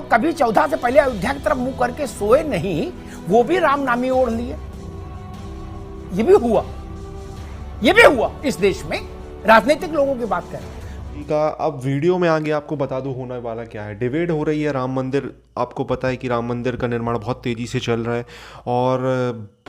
लोग कभी 14 से पहले अयोध्या की तरफ मुंह करके सोए नहीं, वो भी राम नामी ओढ़ लिए। ये भी हुआ इस देश में। राजनीतिक लोगों की बात कर रहे हैं। का अब वीडियो में आगे आपको बता दूं होने वाला क्या है। डिबेट हो रही है राम मंदिर। आपको पता है कि राम मंदिर का निर्माण बहुत तेज़ी से चल रहा है और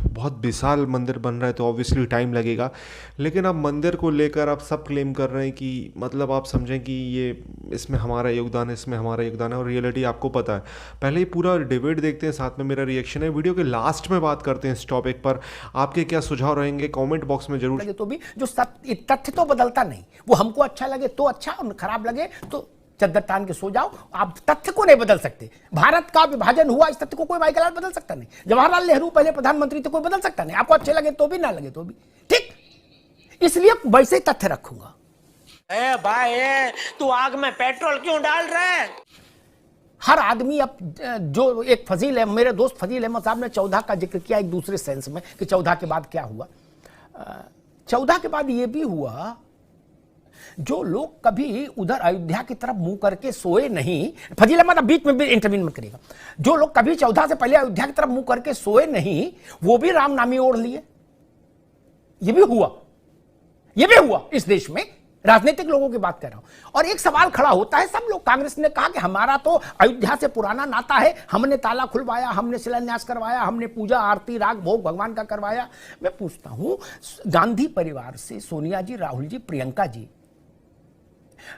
बहुत विशाल मंदिर बन रहा है, तो ऑब्वियसली टाइम लगेगा। लेकिन अब मंदिर को लेकर आप सब क्लेम कर रहे हैं कि मतलब आप समझें कि ये इसमें हमारा योगदान है, इसमें हमारा योगदान है, और रियलिटी आपको पता है। पहले ही पूरा डिबेट देखते हैं, साथ में मेरा रिएक्शन है। वीडियो के लास्ट में बात करते हैं इस टॉपिक पर। आपके क्या सुझाव रहेंगे कॉमेंट बॉक्स में जरूर। तो भी जो तथ्य तो बदलता नहीं, वो हमको अच्छा लगे तो अच्छा और खराब लगे तो चद्दर तान के सो जाओ। आप तथ्य को नहीं बदल सकते। भारत का विभाजन हुआ, इस तथ्य को कोई माइकल बदल सकता नहीं। जवाहरलाल नेहरू पहले प्रधानमंत्री थे, कोई बदल सकता नहीं। आपको अच्छे लगे तो भी, ना लगे तो भी, ठीक। इसलिए वैसे ही तथ्य रखूंगा। ए भाई, तू आग में पेट्रोल क्यों डाल रहा है? हर आदमी अब जो एक फजील है, मेरे दोस्त फजील अहमद साहब ने 14 का जिक्र किया एक दूसरे सेंस में कि 14 के बाद क्या हुआ। 14 के बाद यह भी हुआ, जो लोग कभी उधर अयोध्या की तरफ मुंह करके सोए नहीं, फजील अहमद अब बीच में भी इंटरवीन मत करिएगा, जो लोग कभी 14 से पहले अयोध्या की तरफ मुंह करके सोए नहीं, वो भी राम नामी ओढ़ लिए। ये भी हुआ इस देश में। राजनीतिक लोगों की बात कर रहा हूं। और एक सवाल खड़ा होता है, सब लोग, कांग्रेस ने कहा कि हमारा तो अयोध्या से पुराना नाता है, हमने ताला खुलवाया, हमने शिलान्यास करवाया, हमने पूजा आरती राग भोग भगवान का करवाया। मैं पूछता हूं, गांधी परिवार से सोनिया जी, राहुल जी, प्रियंका जी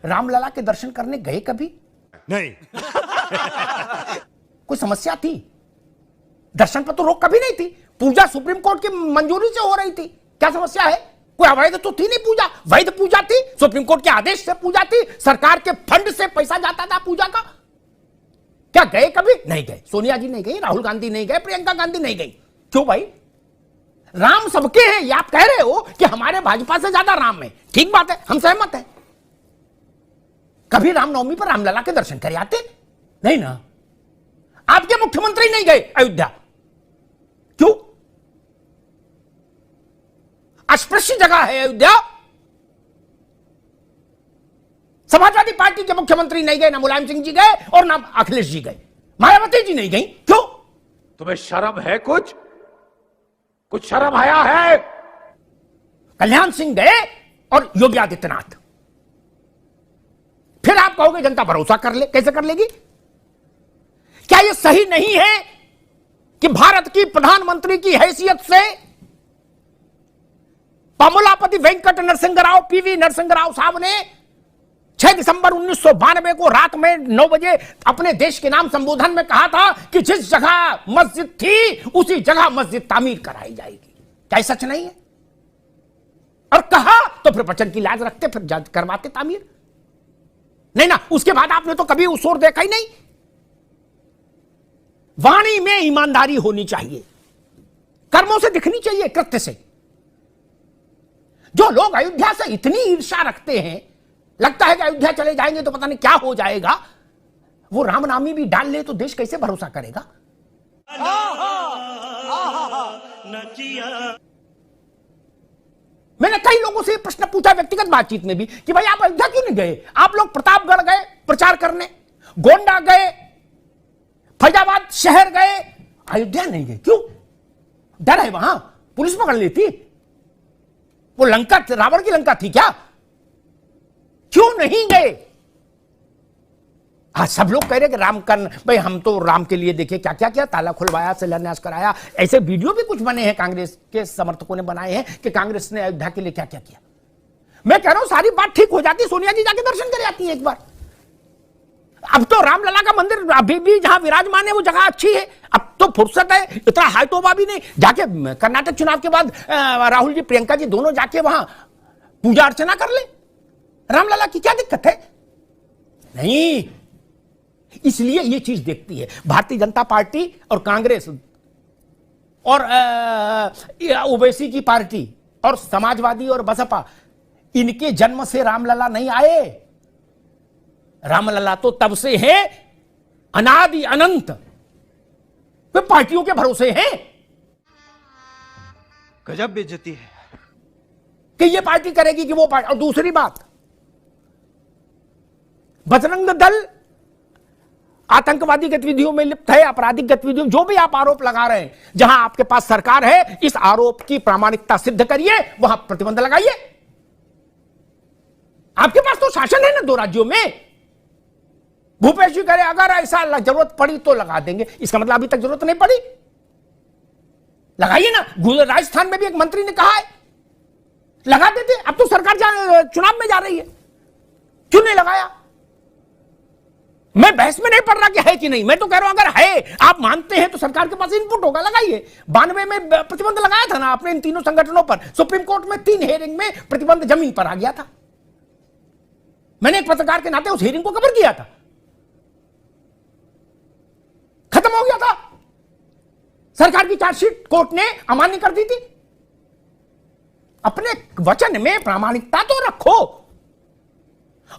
रामलला के दर्शन करने गए कभी? नहीं। कोई समस्या थी? दर्शन पर तो रोक कभी नहीं थी। पूजा सुप्रीम कोर्ट की मंजूरी से हो रही थी, क्या समस्या है? कोई अवैध तो थी नहीं पूजा, वैध पूजा थी, सुप्रीम कोर्ट के आदेश से पूजा थी, सरकार के फंड से पैसा जाता था पूजा का। क्या गए कभी? नहीं गए। सोनिया जी नहीं गई, राहुल गांधी नहीं गए, प्रियंका गांधी नहीं गई। क्यों भाई? राम सबके हैं। ये आप कह रहे हो कि हमारे भाजपा से ज्यादा राम है, ठीक बात है, हम सहमत हैं। कभी रामनवमी पर रामलला के दर्शन करे आते? नहीं ना। आपके मुख्यमंत्री नहीं गए अयोध्या, क्यों? अस्पृश्य जगह है अयोध्या। समाजवादी पार्टी के मुख्यमंत्री नहीं गए, ना मुलायम सिंह जी गए और ना अखिलेश जी गए, मायावती जी नहीं गई, क्यों? तुम्हें शर्म है? कुछ शर्म आया है? कल्याण सिंह गए और योगी आदित्यनाथ। फिर आप कहोगे जनता भरोसा कर ले, कैसे कर लेगी? क्या यह सही नहीं है कि भारत की प्रधानमंत्री की हैसियत से पामुलापति वेंकट नरसिंह राव, पीवी नरसिंह राव साहब ने 6 दिसंबर 1992 को रात में 9 बजे अपने देश के नाम संबोधन में कहा था कि जिस जगह मस्जिद थी उसी जगह मस्जिद तामीर कराई जाएगी। क्या ये सच नहीं है? और कहा तो फिर वचन की लाज रखते, फिर करवाते तामीर। नहीं ना, उसके बाद आपने तो कभी उस ओर देखा ही नहीं। वाणी में ईमानदारी होनी चाहिए, कर्मों से दिखनी चाहिए, कृत्य से। जो लोग अयोध्या से इतनी ईर्ष्या रखते हैं, लगता है कि अयोध्या चले जाएंगे तो पता नहीं क्या हो जाएगा, वो रामनामी भी डाल ले तो देश कैसे भरोसा करेगा? मैंने कई लोगों से प्रश्न पूछा व्यक्तिगत बातचीत में भी कि भाई आप अयोध्या क्यों नहीं गए? आप लोग प्रतापगढ़ गए प्रचार करने, गोंडा गए, फैजाबाद शहर गए, अयोध्या नहीं गए, क्यों? डर है वहां, पुलिस पकड़ लेती? वो लंका, रावण की लंका थी क्या? क्यों नहीं गए? हाँ, सब लोग कह रहे कि राम कर, भाई हम तो राम के लिए देखे क्या क्या किया, ताला खुलवाया, शिलान्यास कराया। ऐसे वीडियो भी कुछ बने हैं, कांग्रेस के समर्थकों ने बनाए हैं कि कांग्रेस ने अयोध्या के लिए क्या क्या किया। मैं कह रहा हूं सारी बात ठीक हो जाती, सोनिया जी जाके दर्शन कर आती है एक बार। अब तो रामलला का मंदिर अभी भी जहां विराजमान है वो जगह अच्छी है, अब तो फुर्सत है, इतना हाई तोबा भी नहीं। जाके कर्नाटक चुनाव के बाद राहुल जी, प्रियंका जी दोनों जाके वहां पूजा अर्चना कर ले। रामलला की क्या दिक्कत है? नहीं, इसलिए ये चीज देखती है भारतीय जनता पार्टी और कांग्रेस और ओवैसी की पार्टी और समाजवादी और बसपा, इनके जन्म से रामलला नहीं आए। रामलला तो तब से है, अनादि अनंत। वे पार्टियों के भरोसे हैं। गजब बेइज्जती है कि ये पार्टी करेगी कि वो पार्टी। और दूसरी बात, बजरंग दल आतंकवादी गतिविधियों में लिप्त है, आपराधिक गतिविधियों, जो भी आप आरोप लगा रहे हैं, जहां आपके पास सरकार है, इस आरोप की प्रामाणिकता सिद्ध करिए, वहां प्रतिबंध लगाइए। आपके पास तो शासन है ना 2 राज्यों में। भूपेश जी करे अगर ऐसा जरूरत पड़ी तो लगा देंगे, इसका मतलब अभी तक जरूरत नहीं पड़ी, लगाइए ना। राजस्थान में भी एक मंत्री ने कहा है लगा देते, अब तो सरकार चुनाव में जा रही है, क्यों नहीं लगाया? मैं बहस में नहीं पड़ रहा कि है कि नहीं, मैं तो कह रहा हूं अगर है, आप मानते हैं तो सरकार के पास इनपुट होगा, लगाइए। 92 में प्रतिबंध लगाया था ना आपने इन तीनों संगठनों पर, सुप्रीम कोर्ट में 3 हियरिंग में प्रतिबंध जमीन पर आ गया था। मैंने एक पत्रकार के नाते उस हियरिंग को कवर किया था, खत्म हो गया था। सरकार की चार्जशीट कोर्ट ने अमान्य कर दी थी। अपने वचन में प्रामाणिकता तो रखो।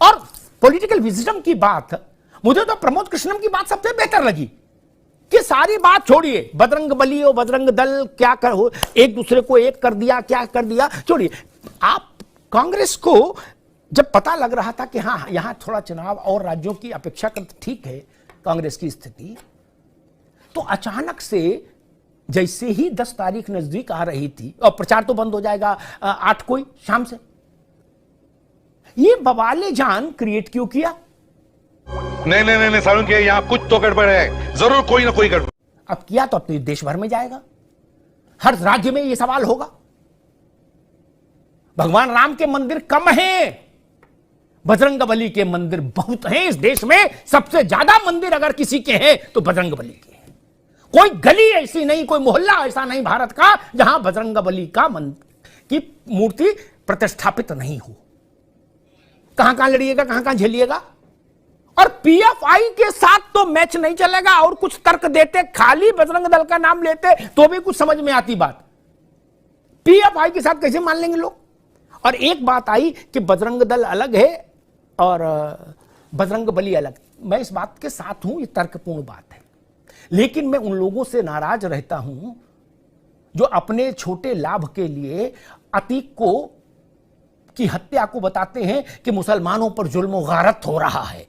और पॉलिटिकल विजडम की बात, मुझे तो प्रमोद कृष्णम की बात सबसे बेहतर लगी कि सारी बात छोड़िए, बजरंग बली और बजरंग दल क्या कर हो, एक दूसरे को एक कर दिया, क्या कर दिया, छोड़िए। आप कांग्रेस को जब पता लग रहा था कि हाँ यहां थोड़ा चुनाव और राज्यों की अपेक्षा करते ठीक है कांग्रेस की स्थिति, तो अचानक से जैसे ही 10 तारीख नजदीक आ रही थी और प्रचार तो बंद हो जाएगा 8 को शाम से, ये बवाले जान क्रिएट क्यों किया? नहीं सारुण के यहां कुछ तो गड़बड़ है, जरूर कोई ना कोई गड़बड़। अब किया तो देश भर में जाएगा, हर राज्य में यह सवाल होगा। भगवान राम के मंदिर कम हैं, बजरंगबली के मंदिर बहुत हैं इस देश में। सबसे ज्यादा मंदिर अगर किसी के हैं तो बजरंगबली के हैं। कोई गली ऐसी नहीं, कोई मोहल्ला ऐसा नहीं भारत का जहां बजरंगबली की मूर्ति प्रतिष्ठापित नहीं हो। कहां कहां लड़िएगा, कहां कहां झेलिएगा। और पीएफआई के साथ तो मैच नहीं चलेगा। और कुछ तर्क देते, खाली बजरंग दल का नाम लेते तो भी कुछ समझ में आती बात, पीएफआई के साथ कैसे मान लेंगे लोग? और एक बात आई कि बजरंग दल अलग है और बजरंग बली अलग। मैं इस बात के साथ हूं, ये तर्कपूर्ण बात है, लेकिन मैं उन लोगों से नाराज रहता हूं जो अपने छोटे लाभ के लिए अतीक की हत्या को बताते हैं कि मुसलमानों पर जुल्म और गारत हो रहा है,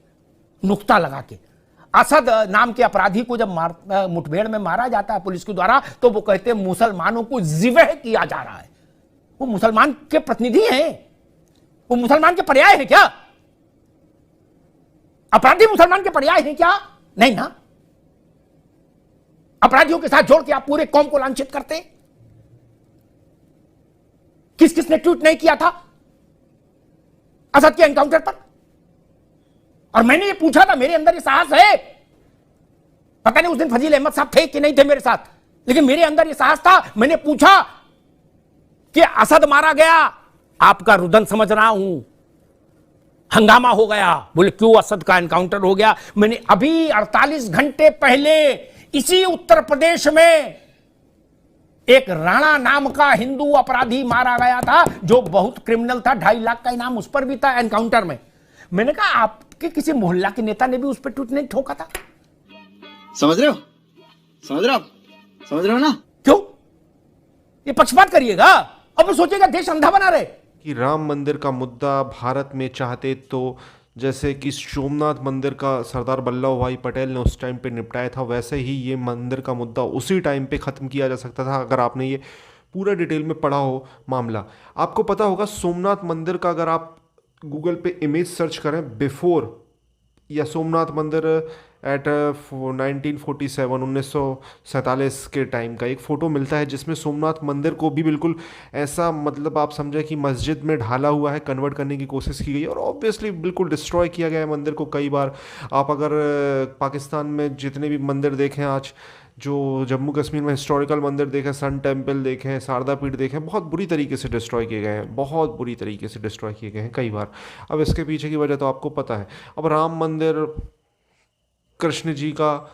नुक्ता लगा के। असद नाम के अपराधी को जब मुठभेड़ में मारा जाता है पुलिस के द्वारा, तो वो कहते हैं मुसलमानों को जिबह किया जा रहा है। वो मुसलमान के प्रतिनिधि हैं, वो मुसलमान के पर्याय हैं क्या? अपराधी मुसलमान के पर्याय हैं क्या? नहीं ना। अपराधियों के साथ जोड़ के आप पूरे कौम को लांछित करते। किस किसने ट्वीट नहीं किया था असद के एनकाउंटर पर? और मैंने ये पूछा था, मेरे अंदर ये साहस है, पता नहीं उस दिन फजील अहमद साहब थे कि नहीं थे मेरे साथ, लेकिन मेरे अंदर ये साहस था। मैंने पूछा कि असद मारा गया, आपका रुदन समझ रहा हूं, हंगामा हो गया। बोले क्यों असद का एनकाउंटर हो गया? मैंने अभी 48 घंटे पहले इसी उत्तर प्रदेश में एक राणा नाम का हिंदू अपराधी मारा गया था जो बहुत क्रिमिनल था, 2.5 लाख का इनाम उस पर भी था एनकाउंटर में। मैंने कहा आपके किसी मोहल्ला के नेता ने भी उस पर ट्वीट नहीं ठोका था? समझ रहे हो? समझ रहे हो ना? क्यों ये पक्षपात करिएगा और फिर सोचिएगा देश अंधा बना रहे। कि राम मंदिर का मुद्दा भारत में चाहते तो जैसे कि सोमनाथ मंदिर का सरदार वल्लभ भाई पटेल ने उस टाइम पे निपटाया था, वैसे ही ये मंदिर का मुद्दा उसी टाइम पे ख़त्म किया जा सकता था अगर आपने ये पूरा डिटेल में पढ़ा हो मामला। आपको पता होगा सोमनाथ मंदिर का, अगर आप गूगल पे इमेज सर्च करें बिफोर या सोमनाथ मंदिर एट 1947 के टाइम का एक फ़ोटो मिलता है जिसमें सोमनाथ मंदिर को भी बिल्कुल ऐसा, मतलब आप समझे कि मस्जिद में ढाला हुआ है, कन्वर्ट करने की कोशिश की गई और ऑब्वियसली बिल्कुल डिस्ट्रॉय किया गया है मंदिर को कई बार। आप अगर पाकिस्तान में जितने भी मंदिर देखें आज, जो जम्मू कश्मीर में हिस्टोरिकल मंदिर देखें, सन टेम्पल देखें, शारदा पीठ देखें, बहुत बुरी तरीके से डिस्ट्रॉय किए गए हैं, बहुत बुरी तरीके से डिस्ट्रॉय किए गए हैं कई बार। अब इसके पीछे की वजह तो आपको पता है। अब राम मंदिर, कृष्ण जी का,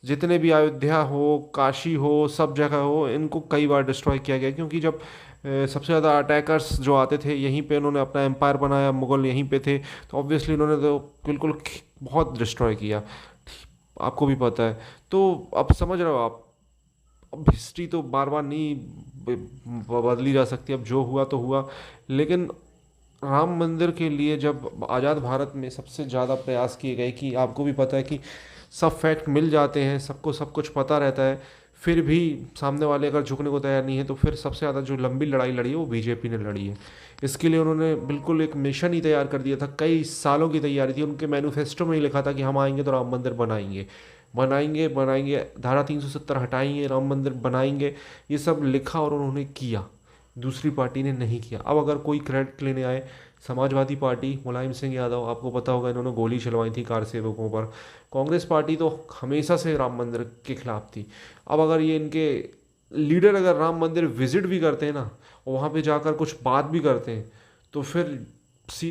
जितने भी अयोध्या हो, काशी हो, सब जगह हो, इनको कई बार डिस्ट्रॉय किया गया क्योंकि जब सबसे ज़्यादा अटैकर्स जो आते थे यहीं पे उन्होंने अपना एम्पायर बनाया, मुग़ल यहीं पे थे, तो ऑब्वियसली उन्होंने तो बिल्कुल बहुत डिस्ट्रॉय किया, आपको भी पता है। तो अब समझ रहे हो आप, अब हिस्ट्री तो बार बार नहीं बदली जा सकती, अब जो हुआ तो हुआ। लेकिन राम मंदिर के लिए जब आज़ाद भारत में सबसे ज़्यादा प्रयास किए गए, कि आपको भी पता है कि सब फैक्ट मिल जाते हैं, सबको सब कुछ पता रहता है, फिर भी सामने वाले अगर झुकने को तैयार नहीं है, तो फिर सबसे ज़्यादा जो लंबी लड़ाई लड़ी है वो बीजेपी ने लड़ी है। इसके लिए उन्होंने बिल्कुल एक मिशन ही तैयार कर दिया था, कई सालों की तैयारी थी। उनके मैनिफेस्टो में ही लिखा था कि हम आएंगे तो राम मंदिर बनाएंगे बनाएंगे बनाएंगे, धारा 370 हटाएंगे, राम मंदिर बनाएंगे, ये सब लिखा और उन्होंने किया। दूसरी पार्टी ने नहीं किया। अब अगर कोई क्रेडिट लेने आए, समाजवादी पार्टी, मुलायम सिंह यादव, आपको पता होगा इन्होंने गोली चलवाई थी कार सेवकों पर। कांग्रेस पार्टी तो हमेशा से राम मंदिर के खिलाफ थी। अब अगर ये इनके लीडर अगर राम मंदिर विजिट भी करते हैं ना, और वहाँ पे जाकर कुछ बात भी करते हैं, तो फिर